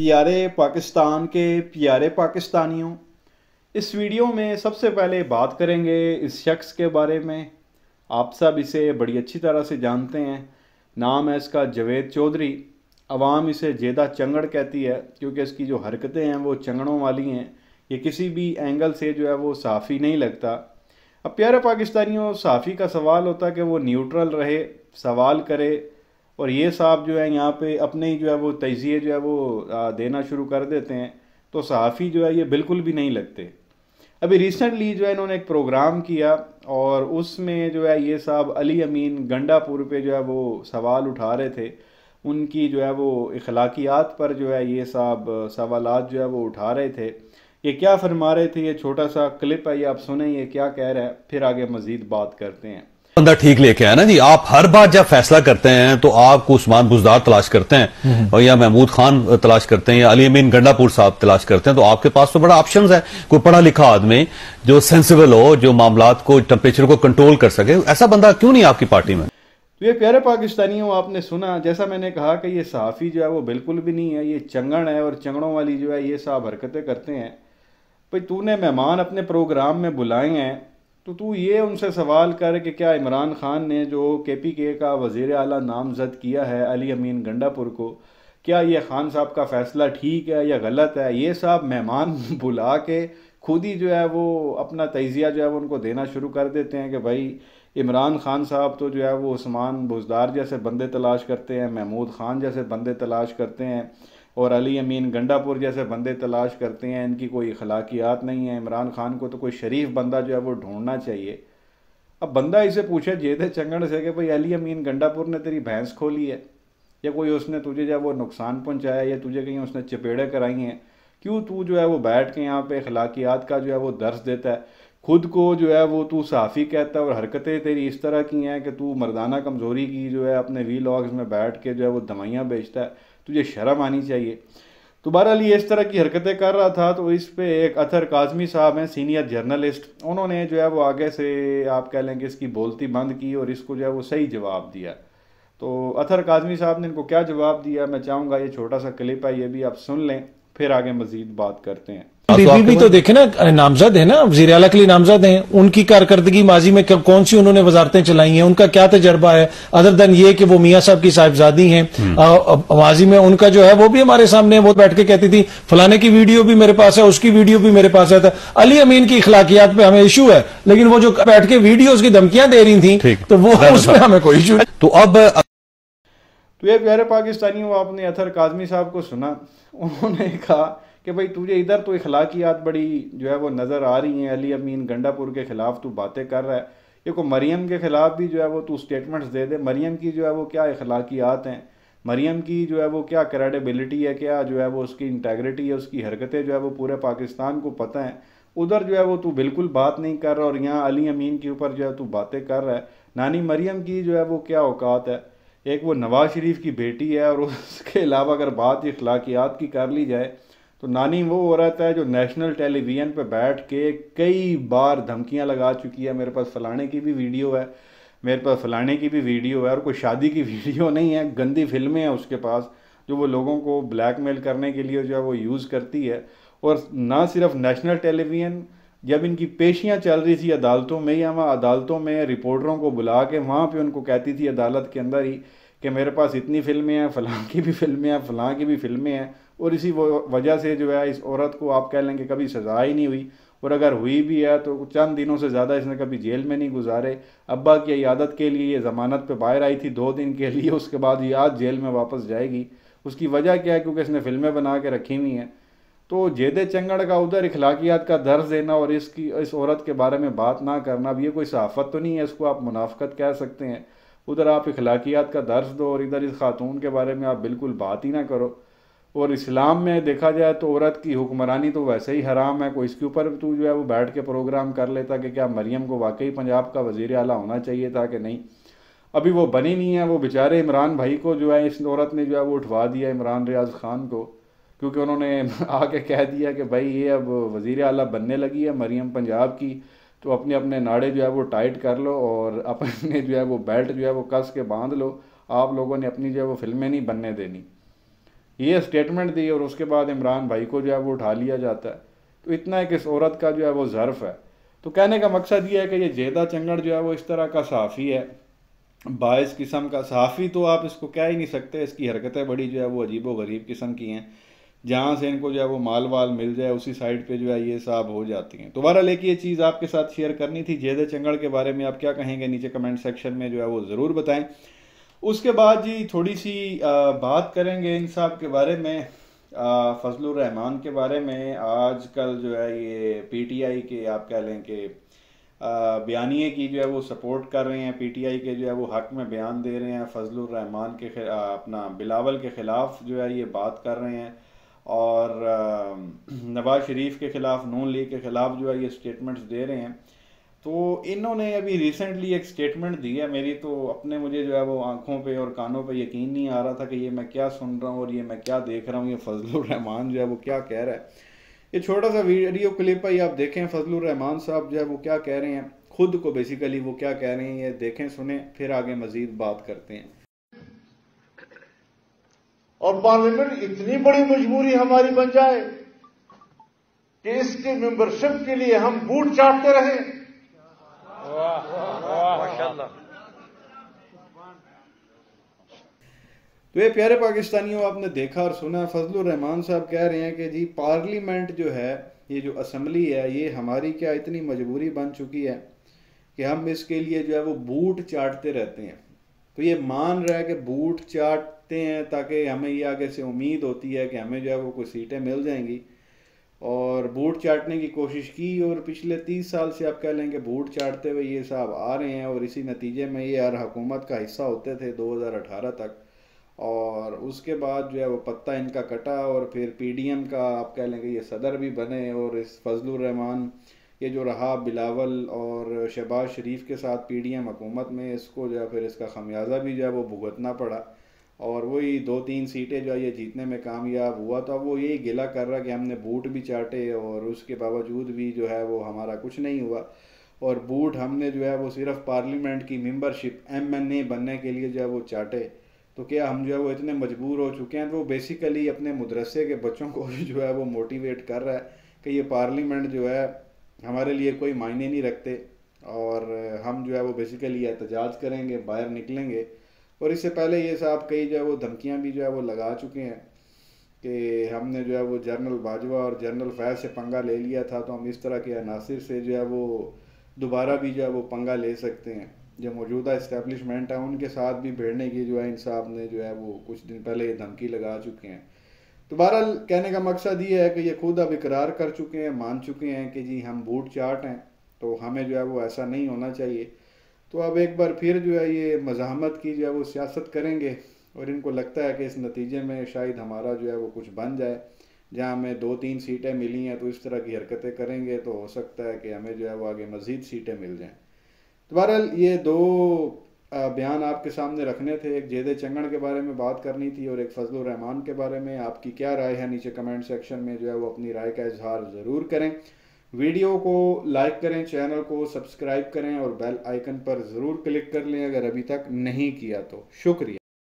प्यारे पाकिस्तान के प्यारे पाकिस्तानियों, इस वीडियो में सबसे पहले बात करेंगे इस शख्स के बारे में। आप सब इसे बड़ी अच्छी तरह से जानते हैं। नाम है इसका जावेद चौधरी। अवाम इसे जेदा चंगड़ कहती है क्योंकि इसकी जो हरकतें हैं वो चंगड़ों वाली हैं। ये किसी भी एंगल से जो है वो साफ़ी नहीं लगता। अब प्यारे पाकिस्तानियों, साफ़ी का सवाल होता है कि वो न्यूट्रल रहे, सवाल करे, और ये साहब जो है यहाँ पे अपने ही जो है वो तजिए जो है वो देना शुरू कर देते हैं। तो सहाफ़ी जो है ये बिल्कुल भी नहीं लगते। अभी रिसेंटली जो है इन्होंने एक प्रोग्राम किया और उसमें जो है ये साहब अली अमीन गंडापुर पे जो है वो सवाल उठा रहे थे। उनकी जो है वो अखलाकियात पर जो है ये साहब सवालात जो है वो उठा रहे थे। ये क्या फरमा रहे थे, ये छोटा सा क्लिप है, ये आप सुने ये क्या कह रहा है, फिर आगे मजीद बात करते हैं। बंदा ठीक लेके आया ना जी। आप हर बार जब फैसला करते हैं तो आपको उस्मान बुजदार तलाश करते हैं और या महमूद खान तलाश करते हैं या अली अमीन गंडापुर साहब तलाश करते हैं, तो आपके पास तो बड़ा ऑप्शंस है। कोई पढ़ा लिखा आदमी जो सेंसिबल हो, जो मामलात को, टेम्परेचर को कंट्रोल कर सके, ऐसा बंदा क्यों नहीं आपकी पार्टी में? तो ये प्यारे पाकिस्तानियों, आपने सुना, जैसा मैंने कहा कि ये सहाफ़ी जो है वो बिल्कुल भी नहीं है, ये चंगड़ है और चंगड़ों वाली जो है ये साहब हरकतें करते हैं। भाई तूने मेहमान अपने प्रोग्राम में बुलाए हैं तो तू ये उनसे सवाल कर कि क्या इमरान खान ने जो KPK का वज़ीर आला नामज़द किया है अली अमीन गंडापुर को, क्या ये खान साहब का फ़ैसला ठीक है या गलत है। ये साहब मेहमान बुला के खुद ही जो है वो अपना तजिया जो है वो उनको देना शुरू कर देते हैं कि भाई इमरान खान साहब तो जो है वो उस्मान बुजदार जैसे बंदे तलाश करते हैं, महमूद खान जैसे बंदे तलाश करते हैं और अली अमीन गंडापुर जैसे बंदे तलाश करते हैं। इनकी कोई अखलाकियात नहीं है। इमरान खान को तो कोई शरीफ बंदा जो है वो ढूंढना चाहिए। अब बंदा इसे पूछे जेदे चंगड़ से कि भाई अली अमीन गंडापुर ने तेरी भैंस खोली है या कोई उसने तुझे जो है वो नुकसान पहुंचाया या तुझे कहीं उसने चपेड़े कराई हैं, क्यों तू जो है वो बैठ के यहाँ पे अखलाकियात का जो है वो दर्स देता है। खुद को जो है वो तू साफ़ी कहता है और हरकतें तेरी इस तरह की हैं कि तू मर्दाना कमज़ोरी की जो है अपने वीलॉग्स में बैठ के जो है वो दवाइयाँ बेचता है। तुझे शर्म आनी चाहिए। तो बहरहाल ये इस तरह की हरकतें कर रहा था तो इस पे एक अतर काज़मी साहब हैं, सीनियर जर्नलिस्ट, उन्होंने जो है वो आगे से आप कह लें कि इसकी बोलती बंद की और इसको जो है वो सही जवाब दिया। तो अतर काज़मी साहब ने इनको क्या जवाब दिया, मैं चाहूँगा ये छोटा सा क्लिप है, ये भी आप सुन लें, फिर आगे मजीद बात करते हैं। बीबी भी तो देखे ना, नामजद है ना, वज़ीर आला के लिए नामजद हैं। उनकी कारकर्दगी माजी में कौन सी उन्होंने वजारतें चलाई हैं, उनका क्या तजर्बा है अदर देन ये कि वो मियाँ साहब की साहिबजादी हैं। माजी में उनका जो है वो भी हमारे सामने, वो बैठ के कहती थी फलाने की वीडियो भी मेरे पास है, उसकी वीडियो भी मेरे पास है। अली अमीन की अखलाकियात पे हमें इशू है, लेकिन वो जो बैठ के वीडियो की धमकियां दे रही थी तो वो उसमें हमें कोई इशू नहीं। तो ये प्यारे पाकिस्तानियों, आपने अतर काज़मी साहब को सुना, उन्होंने कहा कि भाई तुझे इधर तो अखलाकियात बड़ी जो है वो नज़र आ रही हैं, अली अमीन गंडापुर के ख़िलाफ़ तू बातें कर रहा है, ये को मरियम के ख़िलाफ़ भी जो है वो तू स्टेटमेंट्स दे दे। मरियम की जो है वो क्या अखलाकियात हैं, मरियम की जो है वो क्या क्रेडिबिलिटी है, क्या जो है वो उसकी इंटेग्रिटी है, उसकी हरकतें जो है वो पूरे पाकिस्तान को पता है। उधर जो है वो तू बिल्कुल बात नहीं कर रहा और यहाँ अली अमीन के ऊपर जो है तू बातें कर रहा है। नानी मरियम की जो है वो क्या औकात है। एक वो नवाज शरीफ की बेटी है और उसके अलावा अगर बात अखलाकियात की कर ली जाए तो नानी वो औरत है जो नेशनल टेलीविज़न पे बैठ के कई बार धमकियां लगा चुकी है, मेरे पास फलाने की भी वीडियो है, मेरे पास फलाने की भी वीडियो है, और कोई शादी की वीडियो नहीं है, गंदी फिल्में हैं उसके पास जो वो लोगों को ब्लैकमेल करने के लिए जो है वो यूज़ करती है। और ना सिर्फ नेशनल टेलीविज़न, जब इनकी पेशियां चल रही थी अदालतों में, या वहाँ अदालतों में रिपोर्टरों को बुला के वहाँ पे उनको कहती थी अदालत के अंदर ही कि मेरे पास इतनी फिल्में हैं, फलां की भी फिल्में हैं, फलां की भी फिल्में हैं, और इसी वजह से जो है इस औरत को आप कह लें कि कभी सज़ा ही नहीं हुई, और अगर हुई भी है तो चंद दिनों से ज़्यादा इसने कभी जेल में नहीं गुजारे। अब्बा की इयादत के लिए ये ज़मानत पे बाहर आई थी 2 दिन के लिए, उसके बाद ये आज जेल में वापस जाएगी। उसकी वजह क्या है, क्योंकि इसने फिल्में बना के रखी हुई हैं। तो जेदे चंगड़ का उधर अखलाकियात का दर्ज देना और इस औरत के बारे में बात ना करना, अब ये कोई सहाफ़त तो नहीं है, इसको आप मुनाफ़कत कह सकते हैं। उधर आप अखलाकियात का दर्ज दो और इधर इस खातून के बारे में आप बिल्कुल बात ही ना करो। और इस्लाम में देखा जाए तो औरत की हुक्मरानी तो वैसे ही हराम है, कोई इसके ऊपर तू जो है वो बैठ के प्रोग्राम कर लेता कि क्या मरियम को वाकई पंजाब का वज़ीर आला होना चाहिए था कि नहीं। अभी वो बनी नहीं है। वो बेचारे इमरान भाई को जो है इस औरत ने जो है वो उठवा दिया, इमरान रियाज खान को, क्योंकि उन्होंने आके कह दिया कि भाई ये अब वज़ीर आला बनने लगी है मरियम पंजाब की, तो अपने अपने नाड़े जो है वो टाइट कर लो और अपने जो है वो बेल्ट जो है वो कस के बांध लो, आप लोगों ने अपनी जो है वो फिल्में नहीं बनने देनी। ये स्टेटमेंट दी और उसके बाद इमरान भाई को जो है वो उठा लिया जाता है। तो इतना है कि इस औरत का जो है वो ज़र्फ़ है। तो कहने का मकसद ये है कि ये जेदा चंगड़ जो है वो इस तरह का सहाफ़ी है, बाइस किस्म का सहाफ़ी तो आप इसको कह ही नहीं सकते। इसकी हरकतें बड़ी जो है वो अजीबो गरीब किस्म की हैं। जहाँ से इनको जो है वो माल वाल मिल जाए उसी साइड पे जो है ये साहब हो जाती हैं। दोबारा लेके ये चीज़ आपके साथ शेयर करनी थी। जेदे चंगड़ के बारे में आप क्या कहेंगे नीचे कमेंट सेक्शन में जो है वो ज़रूर बताएं। उसके बाद जी थोड़ी सी बात करेंगे इन साहब के बारे में, फजलुर रहमान के बारे में। आजकल जो है ये पीटीआई के आप कह लें कि बयानिए की जो है वो सपोर्ट कर रहे हैं, पीटीआई के जो है वो हक में बयान दे रहे हैं, फजलुर रहमान के अपना बिलावल के ख़िलाफ़ जो है ये बात कर रहे हैं, और नवाज शरीफ के ख़िलाफ़, नून लीग के ख़िलाफ़ जो है ये स्टेटमेंट्स दे रहे हैं। तो इन्होंने अभी रिसेंटली एक स्टेटमेंट दी है, मेरी तो अपने मुझे जो है वो आंखों पे और कानों पे यकीन नहीं आ रहा था कि ये मैं क्या सुन रहा हूँ और ये मैं क्या देख रहा हूँ। ये फजलुर रहमान जो है वो क्या कह रहा है, ये छोटा सा वीडियो क्लिप है, आप देखें फजलुर रहमान साहब जो है वो क्या कह रहे हैं, खुद को बेसिकली वो क्या कह रहे हैं, ये देखें सुने, फिर आगे मजीद बात करते हैं। और पार्लियामेंट इतनी बड़ी मजबूरी हमारी बन जाए कि इसकी मेंबरशिप के लिए हम बूट चाटते रहे। तो ये प्यारे पाकिस्तानियों, आपने देखा और सुना, फजलुर रहमान साहब कह रहे हैं कि जी पार्लियामेंट जो है, ये जो असम्बली है, ये हमारी क्या इतनी मजबूरी बन चुकी है कि हम इसके लिए जो है वो बूट चाटते रहते हैं। तो ये मान रहा है कि बूट चाटते हैं ताकि हमें ये आगे से उम्मीद होती है कि हमें जो है वो कुछ सीटें मिल जाएंगी, और बूट चाटने की कोशिश की, और पिछले 30 साल से आप कह लेंगे बूट चाटते हुए ये साहब आ रहे हैं, और इसी नतीजे में ये यार हुकूमत का हिस्सा होते थे 2018 तक, और उसके बाद जो है वो पत्ता इनका कटा, और फिर पीडीएम का आप कह लेंगे ये सदर भी बने, और इस फजलुर रहमान ये जो रहा बिलावल और शहबाज शरीफ के साथ पीडीएम हुकूमत में, इसको जो है फिर इसका खमियाजा भी जो है वो भुगतना पड़ा, और वही 2-3 सीटें जो है ये जीतने में कामयाब हुआ। तो अब वो यही गिला कर रहा कि हमने बूट भी चाटे और उसके बावजूद भी जो है वो हमारा कुछ नहीं हुआ, और बूट हमने जो है वो सिर्फ पार्लियामेंट की मेंबरशिप एमएनए बनने के लिए जो है वो चाटे। तो क्या हम जो है वो इतने मजबूर हो चुके हैं। तो वो बेसिकली अपने मदरसे के बच्चों को जो है वो मोटिवेट कर रहा है कि ये पार्लियामेंट जो है हमारे लिए कोई मायने नहीं रखते, और हम जो है वो बेसिकली एहतजाज करेंगे, बाहर निकलेंगे। और इससे पहले ये साहब कई जो है वो धमकियाँ भी जो है वो लगा चुके हैं कि हमने जो है वो जनरल बाजवा और जनरल फैज़ से पंगा ले लिया था, तो हम इस तरह के अनासिर से जो है वो दोबारा भी जो है वो पंगा ले सकते हैं। जो मौजूदा इस्टेब्लिशमेंट है उनके साथ भी भिड़ने की जो है इन साहब ने जो है वो कुछ दिन पहले ये धमकी लगा चुके हैं। तो बहरहाल कहने का मकसद ये है कि ये खुद अब इकरार कर चुके हैं, मान चुके हैं कि जी हम बूट चाट हैं, तो हमें जो है वो ऐसा नहीं होना चाहिए। तो अब एक बार फिर जो है ये मज़ाहमत की जो है वो सियासत करेंगे, और इनको लगता है कि इस नतीजे में शायद हमारा जो है वो कुछ बन जाए। जहाँ हमें 2-3 सीटें मिली हैं तो इस तरह की हरकतें करेंगे तो हो सकता है कि हमें जो है वो आगे मज़ीद सीटें मिल जाएँ। तो बहरहाल ये 2 बयान आपके सामने रखने थे, एक जेदे चंगड़ के बारे में बात करनी थी और एक फजलुर रहमान के बारे में। आपकी क्या राय है नीचे कमेंट सेक्शन में जो है वो अपनी राय का इजहार ज़रूर करें। वीडियो को लाइक करें, चैनल को सब्सक्राइब करें और बेल आइकन पर ज़रूर क्लिक कर लें अगर अभी तक नहीं किया तो। शुक्रिया।